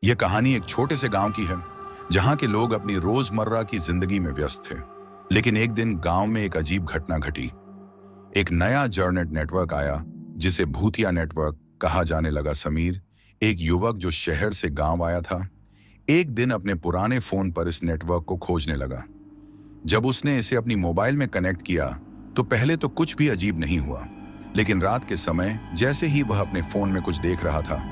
यह कहानी एक छोटे से गांव की है जहां के लोग अपनी रोजमर्रा की जिंदगी में व्यस्त थे। लेकिन एक दिन गांव में एक अजीब घटना घटी। एक नया जर्नेट नेटवर्क आया जिसे भूतिया नेटवर्क कहा जाने लगा। समीर, एक युवक जो शहर से गांव आया था, एक दिन अपने पुराने फोन पर इस नेटवर्क को खोजने लगा। जब उसने इसे अपनी मोबाइल में कनेक्ट किया तो पहले तो कुछ भी अजीब नहीं हुआ, लेकिन रात के समय जैसे ही वह अपने फोन में कुछ देख रहा था,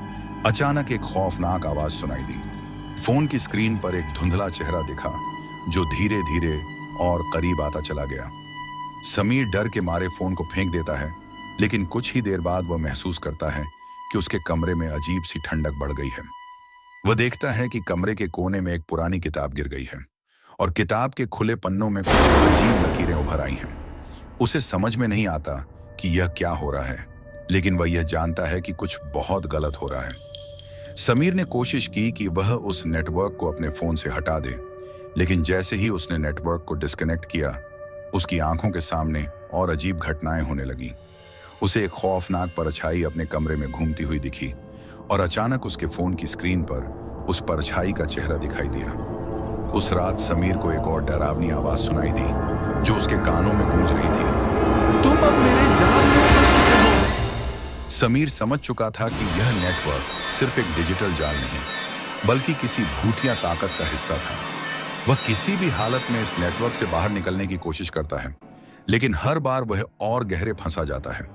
अचानक एक खौफनाक आवाज सुनाई दी। फोन की स्क्रीन पर एक धुंधला चेहरा दिखा जो धीरे धीरे और करीब आता चला गया। समीर डर के मारे फोन को फेंक देता है, लेकिन कुछ ही देर बाद वह महसूस करता है कि उसके कमरे में अजीब सी ठंडक बढ़ गई है। वह देखता है कि कमरे के कोने में एक पुरानी किताब गिर गई है और किताब के खुले पन्नों में कुछ अजीब लकीरें उभर आई हैं। उसे समझ में नहीं आता कि यह क्या हो रहा है, लेकिन वह यह जानता है कि कुछ बहुत गलत हो रहा है। समीर ने कोशिश की कि वह उस नेटवर्क को अपने फोन से हटा दे, लेकिन जैसे ही उसने नेटवर्क को डिस्कनेक्ट किया, उसकी आंखों के सामने और अजीब घटनाएं होने लगीं। उसे एक खौफनाक परछाई अपने कमरे में घूमती हुई दिखी और अचानक उसके फोन की स्क्रीन पर उस परछाई का चेहरा दिखाई दिया। उस रात समीर को एक और डरावनी आवाज सुनाई दी जो उसके कानों में गूंज रही थी, तुम अब मेरे जाल में फंस चुके हो। समीर समझ चुका था कि यह नेटवर्क सिर्फ एक डिजिटल जाल नहीं, बल्कि किसी भूतिया ताकत का हिस्सा था। वह किसी भी हालत में इस नेटवर्क से बाहर निकलने की कोशिश करता है, लेकिन हर बार वह और गहरे फंसा जाता है।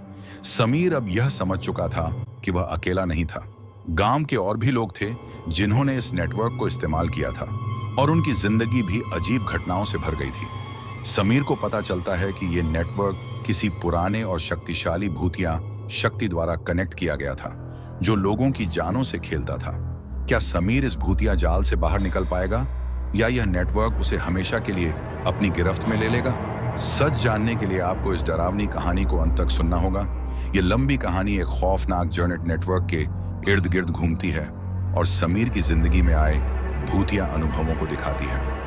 समीर अब यह समझ चुका था कि वह अकेला नहीं था। गांव के और भी लोग थे जिन्होंने इस नेटवर्क को इस्तेमाल किया था और उनकी जिंदगी भी अजीब घटनाओं से भर गई थी। समीर को पता चलता है कि यह नेटवर्क किसी पुराने और शक्तिशाली भूतिया शक्ति द्वारा कनेक्ट किया गया था जो लोगों की जानों से खेलता था। क्या समीर इस भूतिया जाल से बाहर निकल पाएगा या यह नेटवर्क उसे हमेशा के लिए अपनी गिरफ्त में ले लेगा? सच जानने के लिए आपको इस डरावनी कहानी को अंत तक सुनना होगा। यह लंबी कहानी एक खौफनाक जर्नेट नेटवर्क के इर्द गिर्द घूमती है और समीर की जिंदगी में आए भूतिया अनुभवों को दिखाती है।